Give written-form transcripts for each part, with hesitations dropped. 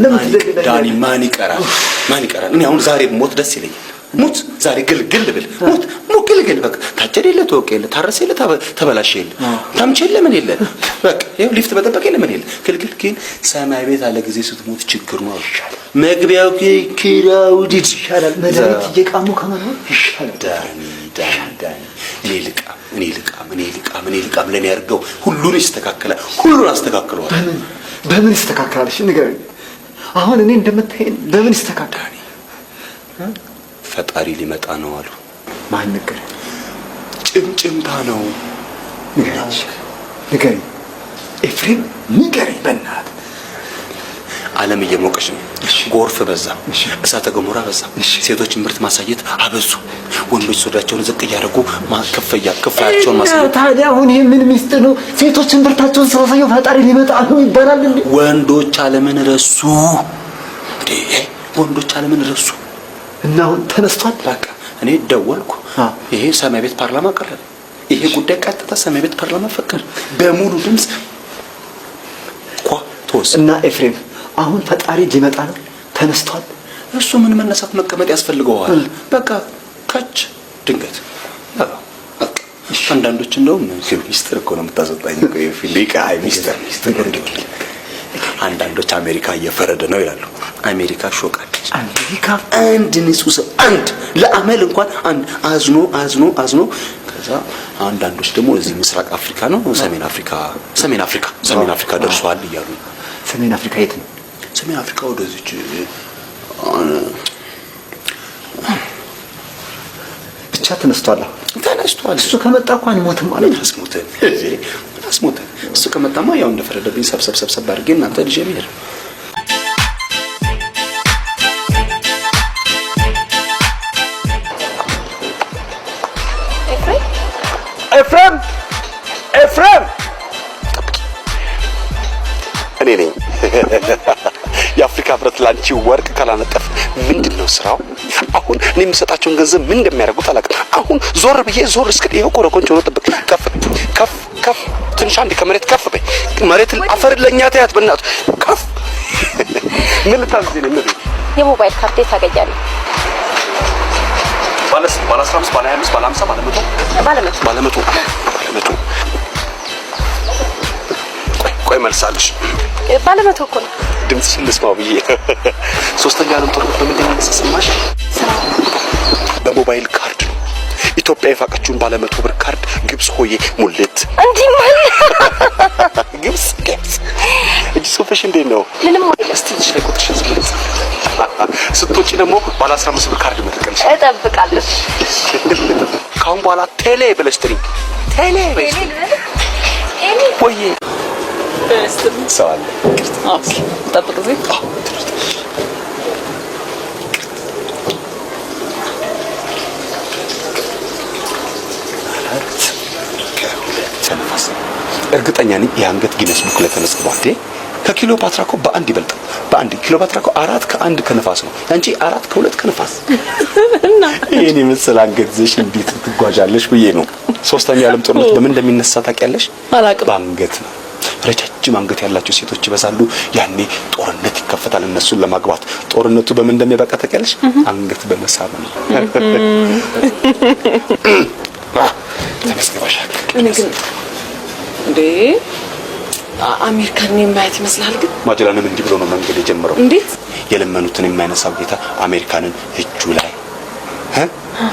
ለምን ትደግላለህ? ዳኒ ማን ይቀራል? እኔ አሁን ዛሬ ሞት ደስ ይለኛል። ሞት ዛሬ ግልግል ብል ሞት ግልግል በቃ ታጨደለ ተወቀለ ታረሰለ ተበላሸለ ታምቸለ ምን የለ በቃ ይሄው ሊፍት በጠበቀ የለ ምን የለ ግልግል ግን ሰማይ ቤት አለ ጊዜ ስትሞት ችግር ነው ይሻላል። መግቢያው ኪራው ዲድ ይሻላል። መድኃኒት እየቃሙ ከመኖር ይሻላል። ዳኒ እኔ ልቃም ለኔ ያርገው ሁሉን ይስተካከላል። ሁሉን አስተካክለዋል። በምን ይስተካከላል? እሺ ንገረኝ። አሁን እኔ እንደምታየኝ በምን ይስተካከላል? ፈጣሪ ሊመጣ ነው አሉ። ማን ነገር? ጭምጭምታ ነው። ንገረኝ ኤፍሬም ንገረኝ በእናትህ። ዓለም እየሞቀች ነው። ጎርፍ በዛ፣ እሳተ ገሞራ በዛ። ሴቶች ምርት ማሳየት አበዙ። ወንዶች ሶዳቸውን ዝቅ እያደረጉ ከፋያቸውን ማሳየት። ታዲያ አሁን ይሄ ምን ሚስጥር ነው? ሴቶች ምርታቸውን ሲያሳዩ ፈጣሪ ሊመጣ ነው ይባላል እንዴ? ወንዶች ዓለምን ረሱ እንዴ? ወንዶች ዓለምን ረሱ እና አሁን ተነስቷል። በቃ እኔ ደወልኩ። ይሄ ሰማይ ቤት ፓርላማ ቀረበ። ይሄ ጉዳይ ቀጥታ ሰማይ ቤት ፓርላማ ፈቀደ በሙሉ ድምጽ ተወሰነ። እና ኤፍሬም አሁን ፈጣሪ ሊመጣ ነው ተነስቷል። እሱ ምን መነሳት መቀመጥ ያስፈልገዋል? በቃ ካች ድንገት አንዳንዶች እንደውም ሚስጥር እኮ ነው የምታሰጣኝ እኮ የፊሊቃ ሚስጥር አንዳንዶች አሜሪካ እየፈረደ ነው ይላሉ። አሜሪካ ሾቃለች። አሜሪካ አንድ ንጹህ ሰው አንድ ለአመል እንኳን አንድ አዝኖ ከዛ አንዳንዶች ደግሞ እዚህ ምስራቅ አፍሪካ ነው ሰሜን አፍሪካ ደርሷል እያሉ። ሰሜን አፍሪካ የት ነው? ሰሜን አፍሪካ ወደዚች ብቻ ተነስቷል። እሱ ከመጣ እንኳን ሞትም ማለት ነው። አስሞተን እሱ ከመጣማ ያው እንደፈረደብኝ ሰብሰብ አድርጌ እናንተ ልጅ የሚሄድ ኤፍሬም እኔ ነኝ። የአፍሪካ ህብረት ላንቺ ወርቅ ካላነጠፍ ምንድነው ስራው? አሁን እኔ የምሰጣቸውን ገንዘብ ምን እንደሚያደርጉት አላውቅም። አሁን ዞር እስከ ይሄው ኮረኮንቾ ነው። ጥብቅ ከፍ ትንሽ አንድ ከመሬት ከፍ በይ። መሬት አፈር ለኛ ታያት በእናቱ ከፍ ምን ልታዝኝ ነው? ምን የሞባይል ካርድ ታገኛለህ? ባለ 15 ባለ 25 ባለ 50 ባለ 100 ቆይ መልሳለሽ። ባለ 100 እኮ ነው። ድምፅሽን ልስማው ብዬ ሶስተኛ ዓለም ጦርነት በምንድን ነው የምትሰማሽ? በሞባይል ካርድ ነው። ኢትዮጵያ የፋቀችውን ባለ 100 ብር ካርድ ግብጽ ሆዬ ሙልት እንዴ ማለት ግብጽ እጅ ሶፈሽ እንዴት ነው? ምንም አይደለም። እስቲ ልጅ ላይ ቁጥርሽን ዝም ስትወጪ ደግሞ ባለ 15 ብር ካርድ መጥቀልሽ እጠብቃለሁ። ካሁን በኋላ ቴሌ ብለሽ ጥሪ ቴሌ ወይ ሰዋል ጠብቅ እዚህ እርግጠኛ ነኝ የአንገት ጊነስ ቡክ ላይ ተመዝግቧል። ከኪሎፓትራ እኮ በአንድ ይበልጣል። በአንድ ኪሎፓትራ እኮ 4 ከ1 ከነፋስ ነው። አንቺ 4 ከ2 ከነፋስ እና የኔ መሰል አንገት ዘሽ እንዴት ትጓዣለሽ ብዬ ነው። ሶስተኛው ዓለም ጦርነት በምን እንደሚነሳ ታውቂያለሽ? አላውቅም። በአንገት ነው። ረጃጅም አንገት ያላቸው ሴቶች ይበዛሉ። ያኔ ጦርነት ይከፈታል እነሱን ለማግባት። ጦርነቱ በምን እንደሚያበቃ ታውቂያለሽ? አንገት በመሳብ ነው። ተመስገባሻል። እኔ ግን እንዴ አሜሪካን የማያት ይመስላል። ግን ማጀላንም እንዲህ ብሎ ነው መንገድ የጀመረው። እንዴት የለመኑትን የማይነሳው ጌታ አሜሪካንን እጁ ላይ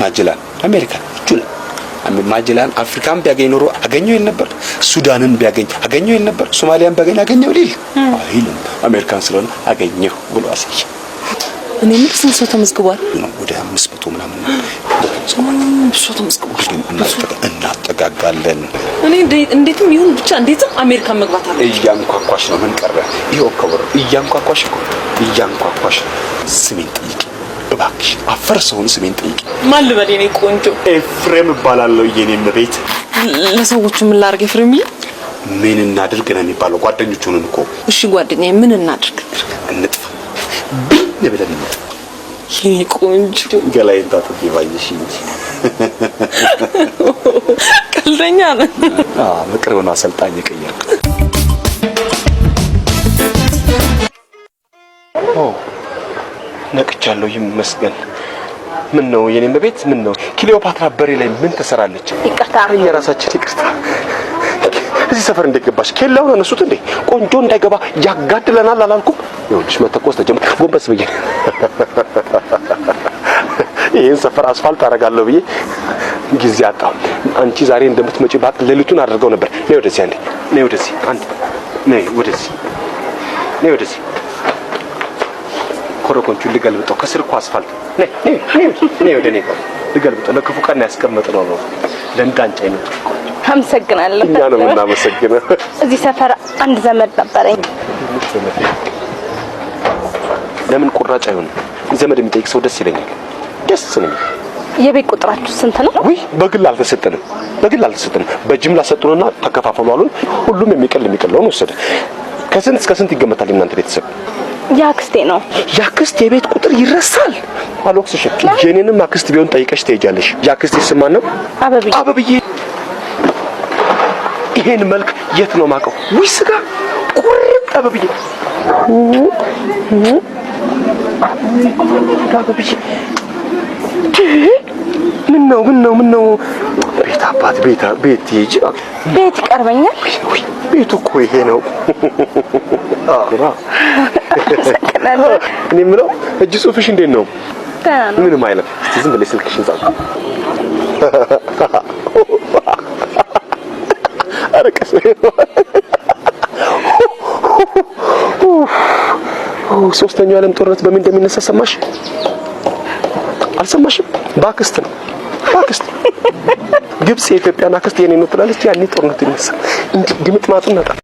ማጀላን አሜሪካን እጁ ላይ ማጀላን አፍሪካን ቢያገኝ ኖሮ አገኘው ነበር። ሱዳንን ቢያገኝ አገኘው ነበር። ሶማሊያን ቢያገኝ አገኘው ሊል አይልም። አሜሪካን ስለሆነ አገኘው ብሎ አሳየ። እኔ ምን ስንት ተመዝግቧል ነው? ወደ 500 ምናምን ነው። ሰው ተመዝግቧል። እናጠጋጋለን። እኔ እንዴትም ይሁን ብቻ እንዴትም አሜሪካን መግባት አለ። እያንኳኳሽ ነው። ምን ቀረ? ይሄው ከወር እያንኳኳሽ ስሜን ጠይቂ እባክሽ። አፈርሰውን ስሜን ጠይቂ። ማን ልበል? የኔ ቆንጆ ኤፍሬም እባላለሁ። የኔም ቤት ለሰዎቹ ምን ላድርግ? ኤፍሬም ምን እናድርግ ነው የሚባለው? ጓደኞቹን እኮ እሺ ጓደኛዬ ምን እናድርግ? እንጥፋ ብለን እንጥፋ። የኔ ቆንጆ ገላዬን ታጥቢ ባይሽ እንጂ ቀልደኛ ነህ። በቅርቡ ነው አሰልጣኝ የቀየርኩት። ነቅቻለሁ ይመስገን። ምን ነው የኔም ቤት ምን ነው ክሊዮፓትራ በሬ ላይ ምን ትሰራለች? ይቅርታ እኛ ራሳችን ይቅርታ። እዚህ ሰፈር እንደገባሽ ኬላውን አነሱት እንዴ? ቆንጆ እንዳይገባ ያጋድለናል አላልኩም? ይኸውልሽ መተኮስ ተጀመረ። ጎንበስ ብዬ ይሄን ሰፈር አስፋልት አደርጋለሁ ብዬ ጊዜ አጣሁ። አንቺ ዛሬ እንደምትመጪ ባቅ ሌሊቱን አድርገው ነበር። ነይ ወደዚህ አንዴ፣ ነይ ወደዚህ አንዴ፣ ነይ ወደዚህ፣ ነይ ወደዚህ። ኮረኮንቹን ልገልብጠው ከስር እኮ አስፋልት። ነይ ነይ ነይ ወደ እኔ ጋር ልገልብጠው። ለክፉ ቀን ያስቀመጥነው ነው ለእንዳንቺ አይነት። አመሰግናለሁ። እኛ ነው የምናመሰግነው። እዚህ ሰፈር አንድ ዘመድ ነበረኝ። ለምን ቁራጭ አይሆንም? ዘመድ የሚጠይቅ ሰው ደስ ይለኛል። ደስ ነው። የቤት ቁጥራችሁ ስንት ነው? ውይ በግል አልተሰጠንም፣ በግል አልተሰጠንም። በጅምላ ሰጡንና ተከፋፈሉ አሉን። ሁሉም የሚቀለውን ወሰደ። ከስንት እስከ ስንት ይገመታል እናንተ ቤተሰብ? ያክስቴ ነው። ያክስት የቤት ቁጥር ይረሳል? አልወቅስሽ። የኔንም አክስት ቢሆን ጠይቀሽ ትሄጃለሽ። ያክስቴ ስም ማን ነው? አበብዬ። አበብዬ። ይሄን መልክ የት ነው ማቀው? ውይ ስጋ ቁርጥ አበብዬ። አበብዬ ምን ነው ቤት አባት ቤት ይጂ ቤት ይቀርበኛል። ቤቱ እኮ ይሄ ነው። እኔ የምለው እጅ ጽሁፍሽ እንዴት ነው? ምንም አይልም። እስቲ ዝም ብለሽ ስልክሽን ጻፍ። አረቀስ ሶስተኛው ዓለም ጦርነት በምን እንደሚነሳ ሰማሽ? አልሰማሽም? በአክስት ነው። በአክስት ግብጽ የኢትዮጵያን አክስት የኔ ነው ትላለች። ያኔ ጦርነቱ ይነሳ እንዴ? ድምጥ ማጥና